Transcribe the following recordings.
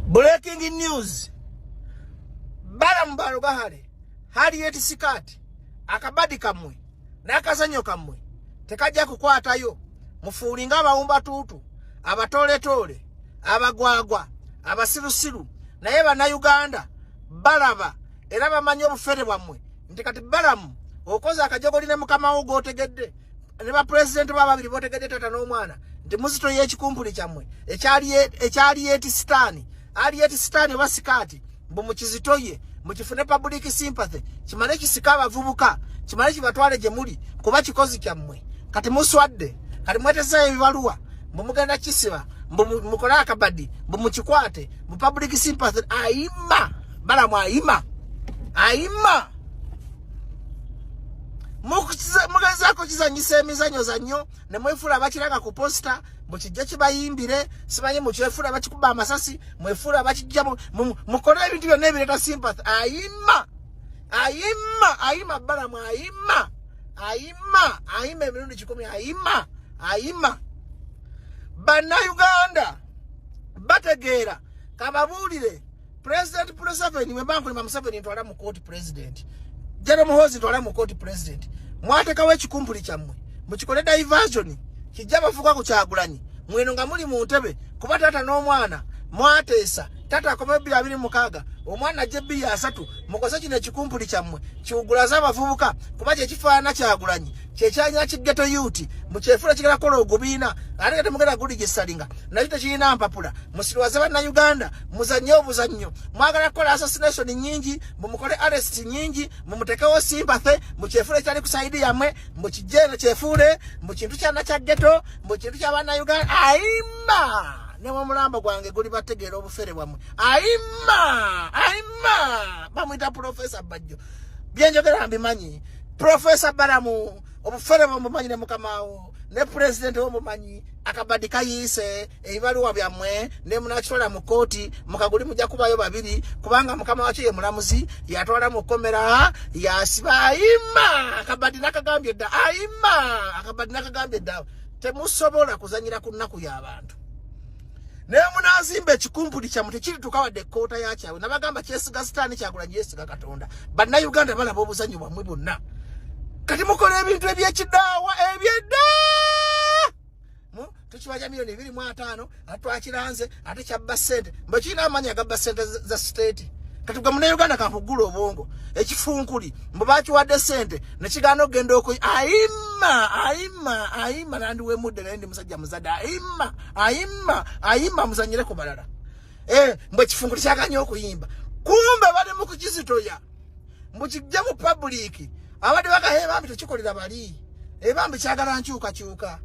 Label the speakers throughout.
Speaker 1: Breaking news. Balaam balugahale. Haliet sikati. Akabadi kamwe. Nakazanyo kamwe. Tekajja kukwatayo. Mufuulinga abawumba tutu. Abatole tole. Abagwagwa. Abasirusiru. Naye bannayuganda. Balaba. Era bamanyi obufere bwammwe. Nti kati Balaam okoza akajogoli ne mukama wo gotegedde. Ne ba president bababiri botegedde tata n'omwana. Nti muzito y'ekikumpuli kyammwe. Ekyali etisitani. Alieti sitani wasikati mbu mukizitoye mukifune public sympathy kimale kisika abavubuka kimale kibatwale gye muli kuba kikozi kyammwe kati muswadde kati mwetesa ebibaluwa mbu mugenda kisiba mbu mukola akabadi mbu mukikwate mu public sympathy ayima Balaam ayima mugezako kizanyisa emizanyo zanyo ne mwefula bakiraga ku posta mukijja kibayimbire simanyi mukyefula bakikuba amasasi mwefula bakijja mukole ebintu byonna ebireta sympathy ayima Balaam ayima emirundi 10 ayima bannayuganda bategeera kababuulire President Museveni webankulima Museveni ntwala mu court president Jero Muhoozi ntwala mu court president mwatekawo ekikumpuli kyammwe mukikole diversion kijja bafuka ku Kyagulanyi mweno nga muli mu ntebe kuba tata n'omwana mwateesa tata akome 226 omwana ajje 3 mukoze kino ekikumpuli kyammwe kiwugulaza abavubuka kuba kye kifaana Kyagulanyi kyekyanya kigeto yuti mukyefula kigala kola ogubiina ate kati mugenda guli gisalinga nakyo tekirina mpapula musirwaze bannayuganda muzannyo obuzannyo mwagala kola assassination nyingi mumukole arrest nyingi mumutekewo sympathy mukyefula ekyali ku saidi yammwe mukijjeno kyefule mukintu kyana kya geto mukintu kya bannayuganda ayima Nemo mulamba gwange guli bategeera obufere bwamwe ayima bamwita Professor BAJJO byenjogera mbimanyi Professor Balaam obufere bwamumanyi ne mukamawo ne president omumanyi akabadi kayise ebibaluwa byammwe ne munakitola mu kooti mukaguli mujja kubayo babiri kubanga mukama wacho ye mulamuzi yatwala mu komera yasiba ayima akabadi nakagambye dda temusobola kuzanyira ku nnaku y'abantu ne munazimba ekikumpuli kyammwe tekiri tukawadde koota yakyawe nabagamba kyesiga sitaani Kyagulanyi yesiga Katonda bannayuganda balaba obuzanyo bwammwe bonna kati mukola ebintu ebyekidaawa ebyedda tukibaja milioni 25 atwakiranze ate kyabba ssente mbe kirina amanyi agabba ssente za state kati gwe munnayuganda kankugula obwongo ekifunkuli mbe bakiwadde ssente nekigaana okugenda okoyi ayima nandiwe mudde naye ndi musajja muzadde ayima muzanyire ku balala mbe ekifunkuli kyaganya okuyimba kumbe bali mu kukizitoya mbukijja mu public abadde bakahebambi tekikolera bali ebambi kyagala nkyukakyuka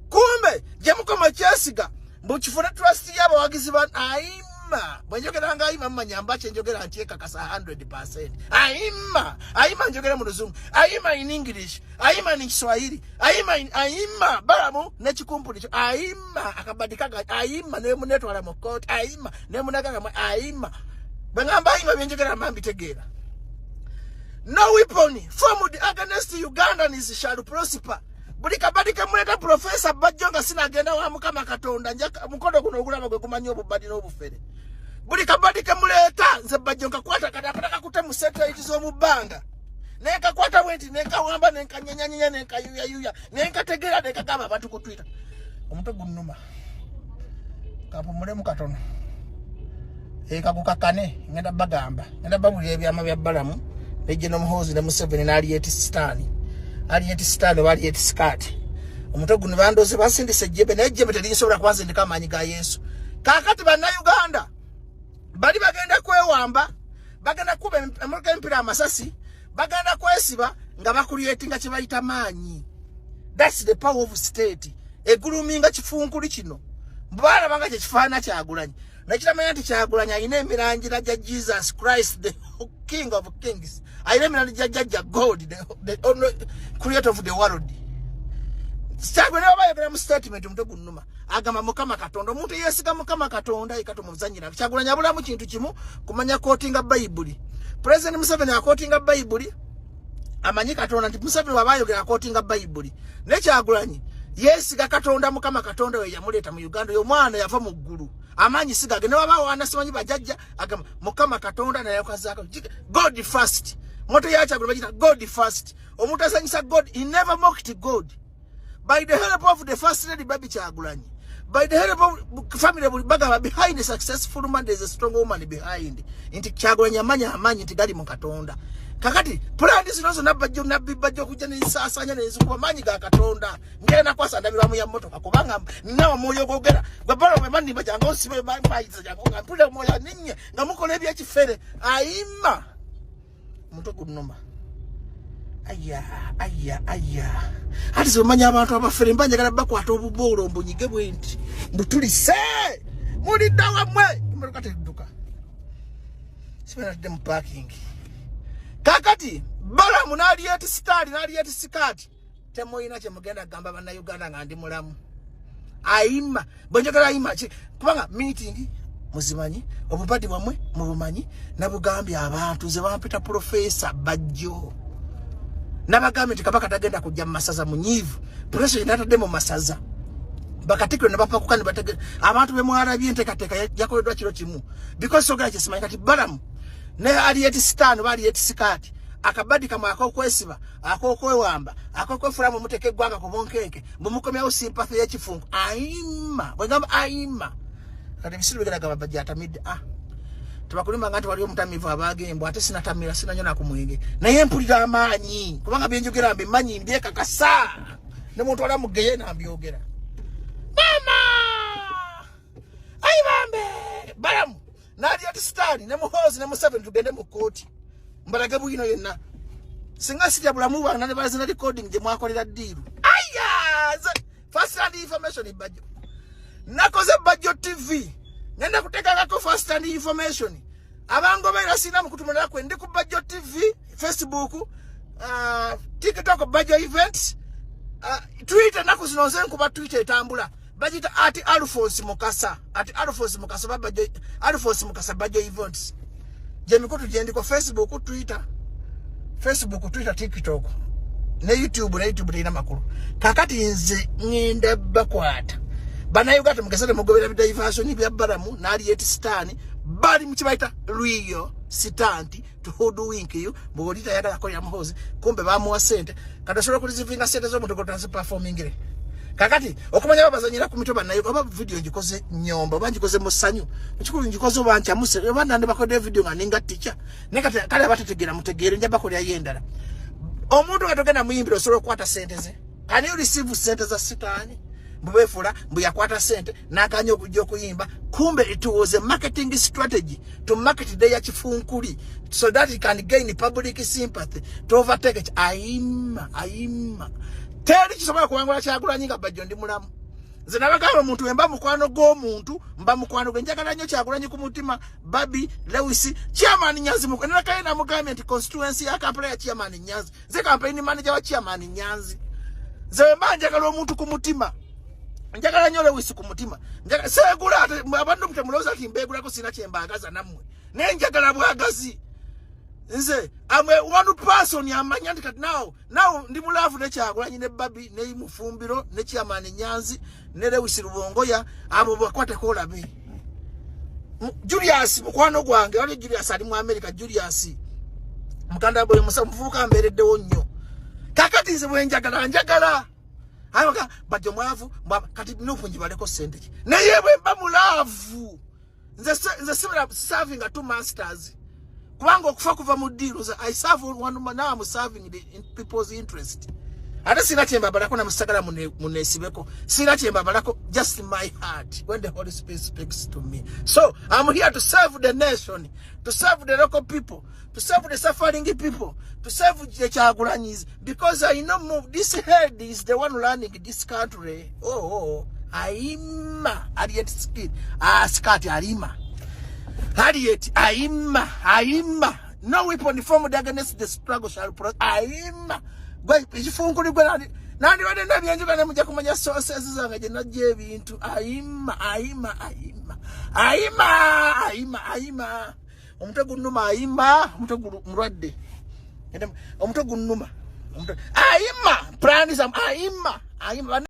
Speaker 1: kumbe gye mukoma kyesiga mbukifuna trust y'abawagizi ba ayima bwenjogera nga ayima mmanyamba kyenjogera nti ekakasa 100% ayima njogera mu luzungu ayima in English ayima in Kiswahili ayima Balaam n'ekikumpuli kyo ayima akabadi kaga ayima ne munetwala mu court ayima ne munagaga ayima bwengamba ayima byenjogera mbitegeera. No weapon formed against Ugandans shall prosper. Buli kabadi kamuleta Professor BAJJO nga sinagenda wa mukama Katonda njaka mukono guno ogulaba gwe gumanyi obubadi n'obufere. Buli kabadi kamuleta nze BAJJO nkakwata katapata kakute mu satellite z'omubbanga. Nekakwata bwenti nekawamba nenkanyanyanya nenkayuya nenkategera nekagamba abantu ku Twitter. Omutwe gunnuma. Kapumule mu katono. Kagukakane ngenda bagamba. Ngenda babuli ebyama bya Balaam. President Museveni Museveni na Alieti sitani wali eti skati omuto guno bandoze basindise jebe naye jebe terinsobola kwazindika amanyi ga Yesu kakati bannayuganda bali bagenda kwewamba bagenda kuba empira amasasi bagenda kwesiba nga bakulietinga kye bayita maanyi. That's the power of state. Eguluminga kifunkuli kino bala banga kye kifaana Kyagulanyi nakitamanya nti Kyagulanyi ayina emirangira ja Jesus Christ the King of Kings. I remember the God, the only creator of the world. Whenever statement numa agamba mukama Katonda omuntu yesiga mukama Katonda ikato muzanyira Kyagulanyi abulamu kintu kimu kumanya quotinga Bible. President Museveni quotinga Bible amanyi Katonda nti Museveni wabayogera quotinga Bible ne Kyagulanyi yesiga Katonda mukama Katonda we yamuleta mu Uganda yo mwana yava mu ggulu amanyi sigage ne baba wana simanyi bajajja agamba mukama katonda na yakazako God first moto yacha bagita God first omuntu asanyisa God, he never mocked God. By the help of the first lady Baby Kyagulanyi, by the help of family Bagaba, behind a successful man there's a strong woman behind. Inti Kyagulanyi amanyi inti gali mu Katonda. Kakati plan is also nabajjo nabibajjo kujana isasanya nezukuba manyi ga Katonda. Ngena kwasa ndabiramu ya moto akubanga nawo moyo gogera. Gwabalo bemani bajanga osibe bayiza jango ngampule moyo ninye ngamukole bya kifere. Aima. Muto kunumba. Aya. Hati zimanya abantu abafere mbanje kala bakwata obubolo mbunyige bwenti. Mbutulise. Muri dawa mwe. Mbukate duka. Sibena dem parking. Kakati Balaam nali yeti stari nali yeti sikati. Temo ina che mugenda gamba bana Uganda ngandi mulamu. Aima. Bonjagala aima chi. Kubanga meeting muzimanyi obupati bwamwe mubumanyi nabugambi abantu ze bampita professor BAJJO. Nabagambi tikabaka tagenda kujja masaza munyivu. Professor inata demo masaza. Bakatikwe nabapa kukani batege abantu be mwarabi entekateka yakoledwa kiro kimu. Because so gachi simanyi kati Balaam ne ali yeti stand bali yeti sikati. Akabadi kama akokwesiba, akokwewamba, akokwefulamu muteke gwanga kubonkenke. Mumukomya usympathy yechifungu. Aima. Bwengamba aima. Kati bisiru bigera gaba bajata mid tubakulima ngati wali omutamivu abagembo ate sinatamira sinanyona kumwenge naye mpulira amanyi kubanga byenjogera mbe manyi mbyeka kasa ne muntu ala mugeye na mbyogera mama ayibambe Balaam nali ati stani ne Muhoozi ne Museveni tugende mu court mbalage bwino yenna singa sija Bulamu bwana ne bazina recording je mwakolera deal aya first hand information BAJJO nakoze BAJJO TV ngenda kuteka kako first hand information abango bera sina mukutumira kwe ndi ku BAJJO TV Facebook TikTok BAJJO events Twitter nako zinoze nkuba Twitter etambula bajita @Alphonse Mukasa BAJJO Alphonse Mukasa BAJJO events je mikutu je ndi ko Facebook Twitter TikTok ne YouTube ina makuru kakati nze ngenda bakwata bana Uganda mugasate mugobera bidivation bya Balaam nali yeti stani bali mukibaita Rio sitanti to hodu wink you bolita yada ko ya Muhoozi kumbe bamuwa sente kadashola kulizivinga sente zo muto kotanse performing ile kakati okumanya babazanyira ku mitoba nayo aba video ngikoze nyomba banjikoze musanyu mukikulu ngikoze banja muse bandande bakode video nganinga teacher nekati kale abatetegera mutegere njaba ko yayendala omuntu katogena muyimbiro solo kwata sente ze can you receive sente za sitani mbefula mbuyakwata sente nakanyo kujjo kuyimba kumbe it was a marketing strategy to market their chifunkuli so that it can gain public sympathy to overtake it. Aima teri kisobola kuwangula Kyagulanyi nga BAJJO ndi mulamu nze nabagamba omuntu emba mukwano g'omuntu mba mukwano gwe njagala nnyo Kyagulanyi ku mutima Babi Lewis chairman Nyanzi mukwano kayina mugambye nti constituency ya Kampala ya chairman Nyanzi ze campaign manager wa chairman Nyanzi ze mba njagala omuntu ku mutima njagala nnyo Lewis ku mutima njagala segula abantu mutemuloza kimbegula ko sina kyembagaza namwe ne njagala bwagazi nze amwe one person yamanya ndi kati now ndi mulavu ne Kyagulanyi ne Babi ne Mufumbiro ne chairman Nyanzi ne Lewis Rubongoya abo bakwate ko labe Julius mukwano gwange wali Julius ali mu America Julius mukanda boye musamuvuka mberedde wonnyo kakati nze njagala Ayaka BAJJO mwavu kati nupunji baleko sente ne yebwe mba mulavu nze sibira serving two masters kubanga okufa kuva mu deals I serve one man now I'm serving in people's interest ate sina chemba balako na musagala munesibeko sina chemba balako just my heart when the Holy Spirit speaks to me. So I'm here to serve the nation, to serve the local people, to serve the suffering people, to serve the Kyagulanyis, because I know this head is the one running this country. Aima Alienskin skati Aima Aima no weapon formed against the struggle shall prosper. Aima gwe ifungu gwe nandi wadenda byanjuka ne mujja kumanya sources zange je najje ebintu aima omutego nnuma omutego mulwadde omutego nnuma aima plan is aima